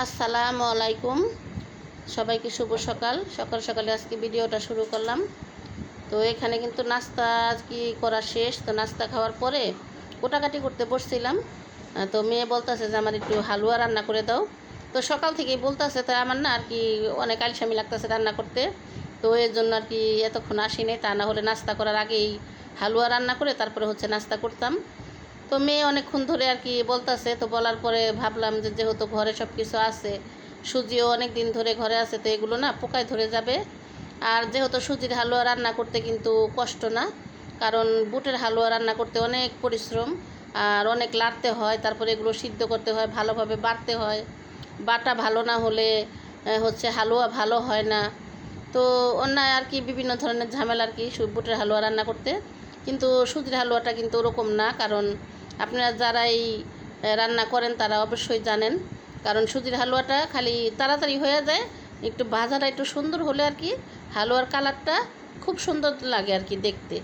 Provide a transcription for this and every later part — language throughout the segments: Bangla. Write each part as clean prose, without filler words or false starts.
আসসালামু আলাইকুম, সবাইকে শুভ সকাল। সকাল সকালে আজকে ভিডিওটা শুরু করলাম। তো এখানে কিন্তু নাস্তা কি করা শেষ। তো নাস্তা খাওয়ার পরে কোটাকাটি করতে বসছিলাম। তো মেয়ে বলতেছে যে আমার একটু হালুয়া রান্না করে দাও। তো সকাল থেকেই বলতেছে, তো আমার না আর কি অনেক আলসামি লাগতেছে রান্না করতে। তো এর জন্য আর কি এতক্ষণ আসিনি, তা না হলে নাস্তা করার আগেই হালুয়া রান্না করে তারপরে নাস্তা করতাম। তো মেয়ে অনেকক্ষণ ধরে আর কি বলতেছে, তো বলার পরে ভাবলাম যে যেহেতু ঘরে সব কিছু আছে, সুজিও অনেক দিন ধরে ঘরে আছে, তো এগুলো না পোকায় ধরে যাবে। আর যেহেতু সুজির হালুয়া রান্না করতে কিন্তু কষ্ট না, কারণ বুটের হালুয়া রান্না করতে অনেক পরিশ্রম আর অনেক লাড়তে হয়, তারপরে এগুলো সিদ্ধ করতে হয়, ভালোভাবে বাটতে হয়। বাটা ভালো না হলে হালুয়া ভালো হয় না। তো অন্যায় আর কি বিভিন্ন ধরনের ঝামেলা আর কি বুটের হালুয়া রান্না করতে। কিন্তু সুজির হালুয়াটা কিন্তু ওরকম না, কারণ আপনারা যারাই রান্না করেন তারা অবশ্যই জানেন। কারণ সুজির হালুয়াটা খালি তাড়াতাড়ি হয়ে যায়, একটু ভাজাটা একটু সুন্দর হলে আর কি হালুয়ার কালারটা খুব সুন্দর লাগে আর কি দেখতে।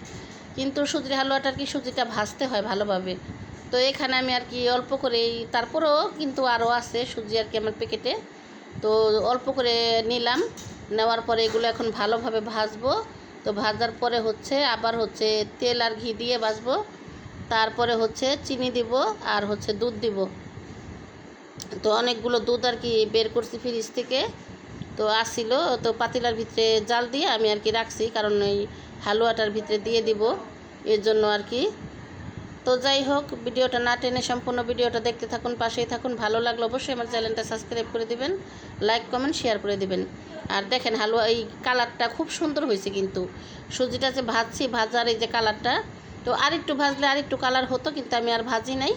কিন্তু সুজির হালুয়াটা আর কি সুজিটা ভাজতে হয় ভালোভাবে। তো এখানে আমি আর কি অল্প করেই, তারপরেও কিন্তু আরও আছে সুজি আর কি আমার প্যাকেটে। তো অল্প করে নিলাম, নেওয়ার পরে এগুলো এখন ভালোভাবে ভাজবো। তো ভাজার পরে আবার তেল আর ঘি দিয়ে ভাজবো। তারপরে চিনি দিব আর দুধ দিব। তো অনেকগুলো দুধ আর কি বের করছি ফ্রিজ থেকে। তো আসছিল, তো পাতিলার ভিতরে জাল দিয়ে আমি আর কি রাখছি, কারণ ওই হালুয়াটার ভিতরে দিয়ে দিব এর জন্য আর কি। তো যাই হোক, ভিডিওটা না টেনে সম্পূর্ণ ভিডিওটা দেখতে থাকুন, পাশেই থাকুন। ভালো লাগলে অবশ্যই আমার চ্যানেলটা সাবস্ক্রাইব করে দিবেন, লাইক কমেন্ট শেয়ার করে দিবেন। আর দেখেন হালুয়া এই কালারটা খুব সুন্দর হয়েছে, কিন্তু সুজিটা যে ভাজছি ভাজার এই যে কালারটা, তো আরেকটু ভাজলে আরেকটু কালার হতো, কিন্তু আমি আর ভাজি নাই।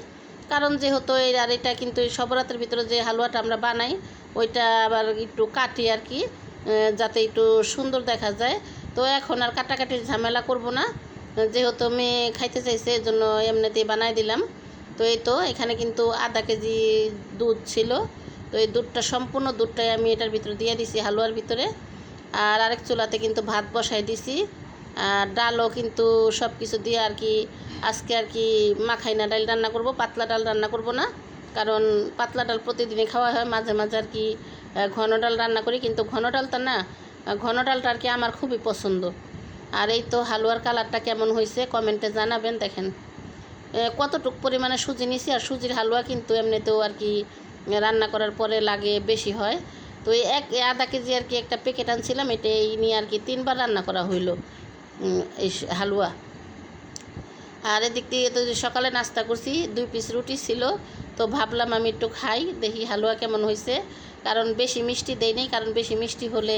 কারণ যেহেতু আর এটা কিন্তু এই সবরাতের ভিতরে যে হালুয়াটা আমরা বানাই ওইটা আবার একটু কাটি আর কি, যাতে একটু সুন্দর দেখা যায়। তো এখন আর কাটাকাটির ঝামেলা করব না, যেহেতু মেয়ে খাইতে চাইছে এর জন্য এমনিতেই বানাই দিলাম। তো এই তো এখানে কিন্তু আধা কেজি দুধ ছিল। তো এই দুধটা সম্পূর্ণ দুধটাই আমি এটার ভিতরে দিয়ে দিছি হালুয়ার ভিতরে। আর আরেক চুলাতে কিন্তু ভাত বসাই দিছি। আর ডালও কিন্তু সব কিছু দিয়ে আর কি আজকে আর কি মাখাইনা ডাল রান্না করব, পাতলা ডাল রান্না করব না। কারণ পাতলা ডাল প্রতিদিনই খাওয়া হয়, মাঝে মাঝে আর কি ঘন ডাল রান্না করি, কিন্তু ঘন ডালটা না, ঘন ডালটা আর কি আমার খুবই পছন্দ। আর এই তো হালুয়ার কালারটা কেমন হয়েছে কমেন্টে জানাবেন। দেখেন কতটুক পরিমাণে সুজি নিছি, আর সুজির হালুয়া কিন্তু এমনিতেও আর কি রান্না করার পরে লাগে বেশি হয়। তো এই আধা কেজি আর কি একটা প্যাকেট আনছিলাম, এটাই নিয়ে আর কি 3বার রান্না করা হইলো এই হালুয়া। আর এদিক দিয়ে তো সকালে নাস্তা করছি, 2 পিস রুটি ছিল। তো ভাবলাম আমি একটু খাই, দেখি হালুয়া কেমন হয়েছে। কারণ বেশি মিষ্টি দেয়নি, কারণ বেশি মিষ্টি হলে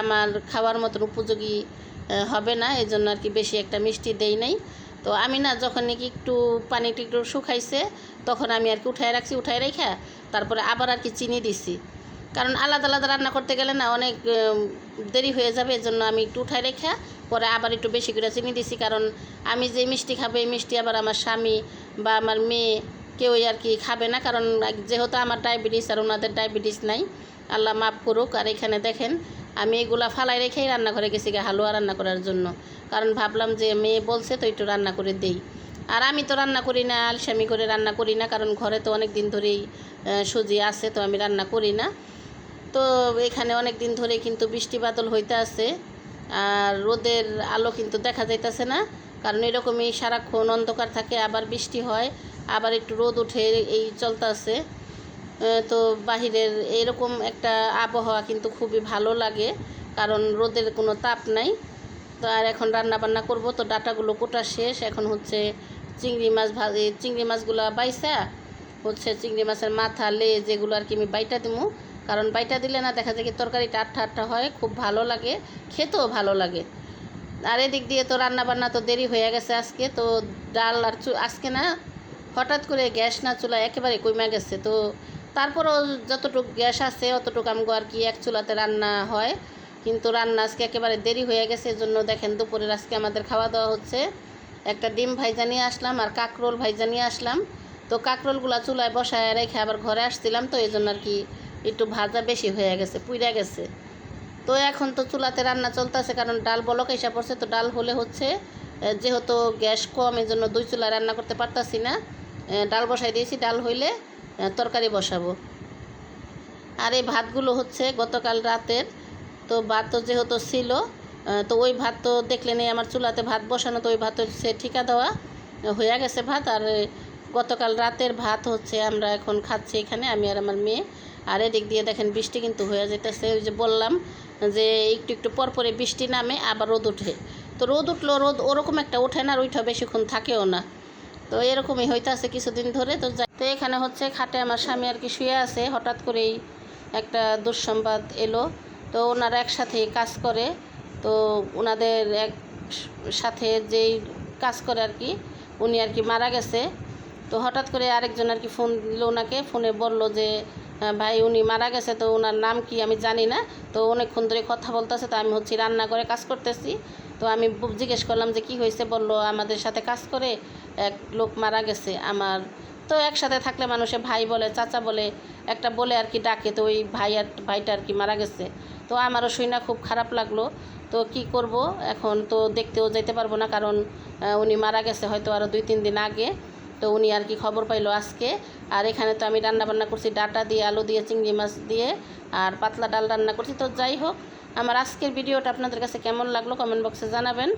আমার খাওয়ার মতন উপযোগী হবে না, এই জন্য আর কি বেশি একটা মিষ্টি দেই নাই। তো আমি না যখন নাকি একটু পানিটা একটু শুকাইছে তখন আমি আর কি উঠায় রাখছি, উঠায় রেখা তারপরে আবার আর কি চিনি দিছি। কারণ আলাদা আলাদা রান্না করতে গেলে না অনেক দেরি হয়ে যাবে, এর জন্য আমি একটু উঠায় রেখা পরে আবার একটু বেশি করে চিনি দিছি। কারণ আমি যে মিষ্টি খাবো এই মিষ্টি আবার আমার স্বামী বা আমার মেয়ে কেউই আর কি খাবে না, কারণ যেহেতু আমার ডায়াবেটিস আর ওনাদের ডায়াবেটিস নাই, আল্লাহ মাফ করুক। আর এখানে দেখেন আমি এগুলা ফালাই রেখেই রান্নাঘরে গেছি হালুয়া রান্না করার জন্য, কারণ ভাবলাম যে মেয়ে বলছে তো একটু রান্না করে দেই। আর আমি তো রান্না করি না, আলসামি করে রান্না করি না, কারণ ঘরে তো অনেক দিন ধরেই সুজি আছে, তো আমি রান্না করি না। তো এখানে অনেক দিন ধরে কিন্তু বৃষ্টি বাদল হইতে আছে, আর রোদের আলো কিন্তু দেখা যাইতেছে না, কারণ এরকমই সারাক্ষণ অন্ধকার থাকে, আবার বৃষ্টি হয়, আবার একটু রোদ উঠে, এই চলতেছে। তো বাহিরের এরকম একটা আবহাওয়া কিন্তু খুবই ভালো লাগে, কারণ রোদের কোনো তাপ নাই। তো আর এখন রান্না বান্না করব। তো ডাটাগুলো কোটা শেষ, এখন চিংড়ি মাছ ভাজি, চিংড়ি মাছগুলো বাইসা চিংড়ি মাছের মাথা লেজ এগুলো আর কি আমি বাইটা দিমু। কারণ বাইটা দিলে না দেখা যায় কি তরকারিটা আঠা আঠা হয়, খুব ভালো লাগে, খেতেও ভালো লাগে। আর এদিক দিয়ে তো রান্না বান্না তো দেরি হয়ে গেছে আজকে। তো ডাল আর আজকে না হঠাৎ করে গ্যাস না চুলা একেবারে কমে গেছে। তো তারপরেও যতটুকু গ্যাস আছে অতটুকু আমগো আর কি এক চুলাতে রান্না হয়, কিন্তু রান্না আজকে একেবারে দেরি হয়ে গেছে। এজন্য দেখেন দুপুরের আজকে আমাদের খাওয়া দাওয়া একটা ডিম ভাইজা নিয়ে আসলাম আর কাঁকরোল ভাইজা নিয়ে আসলাম। তো কাঁকরোলগুলো চুলায় বসায় রেখে আবার ঘরে আসছিলাম, তো এই জন্য আর কি একটু ভাজা বেশি হয়ে গেছে, পুইরা গেছে। তো এখন তো চুলাতে রান্না চলতেছে, কারণ ডাল বলক এসে পড়ছে। তো ডাল হলে যেহেতু গ্যাস কম এই জন্য 2 চুলায় রান্না করতে পারতাছি না, ডাল বসাই দিয়েছি, ডাল হইলে তরকারি বসাবো। আর এই ভাতগুলো হচ্ছে গতকাল রাতের, তো ভাত তো যেহেতু ছিল, তো ওই ভাত তো দেখলে নেই আমার চুলাতে ভাত বসানো, তো ওই ভাত হচ্ছে ঠিকা দেওয়া হয়ে গেছে ভাত। আর গতকাল রাতের ভাত হচ্ছে আমরা এখন খাচ্ছি এখানে, আমি আর আমার মেয়ে। আর এদিক দিয়ে দেখেন বৃষ্টি কিন্তু হয়ে যেতেছে। ওই যে বললাম যে একটু একটু পরপরে বৃষ্টি নামে আবার রোদ ওঠে, তো রোদ উঠলো, রোদ ওরকম একটা ওঠে না, আর ওইটা বেশিক্ষণ থাকেও না। তো এরকমই হইতেছে কিছুদিন ধরে। তো এখানে হচ্ছে খাটে আমার স্বামী আর কি শুয়ে আছে। হঠাৎ করেই একটা দুঃসংবাদ এলো। তো ওনারা একসাথে কাজ করে, তো ওনাদের এক সাথে যেই কাজ করে আর কি, উনি আর কি মারা গেছে। তো হঠাৎ করে আরেকজন আর কি ফোন দিল ওনাকে, ফোনে বলল যে ভাই উনি মারা গেছে, তো ওনার নাম কি আমি জানি না। তো অনেকক্ষণ ধরে কথা বলতেছে, তো আমি হচ্ছে রান্নাঘরে কাজ করতেছি। তো আমি জিজ্ঞেস করলাম যে কি হয়েছে, বললো আমাদের সাথে কাজ করে এক লোক মারা গেছে আমার। তো একসাথে থাকলে মানুষে ভাই বলে, চাচা বলে, একটা বলে আর কি ডাকে, তো ওই ভাইটা আর কি মারা গেছে। তো আমারও শুনে খুব খারাপ লাগলো। তো কি করব, এখন তো দেখতেও যেতে পারবো না, কারণ উনি মারা গেছে হয়তো আরও 2-3 দিন আগে। তো উনি আর কি খবর পাইলো আজকে। আর এখানে তো আমি রান্নাবান্না করছি ডাঁটা দিয়ে, আলু দিয়ে, চিংড়ি মাছ দিয়ে, আর পাতলা ডাল রান্না করছি। তো যাই হোক, আমার আজকের ভিডিওটা আপনাদের কাছে কেমন লাগলো কমেন্ট বক্সে জানাবেন।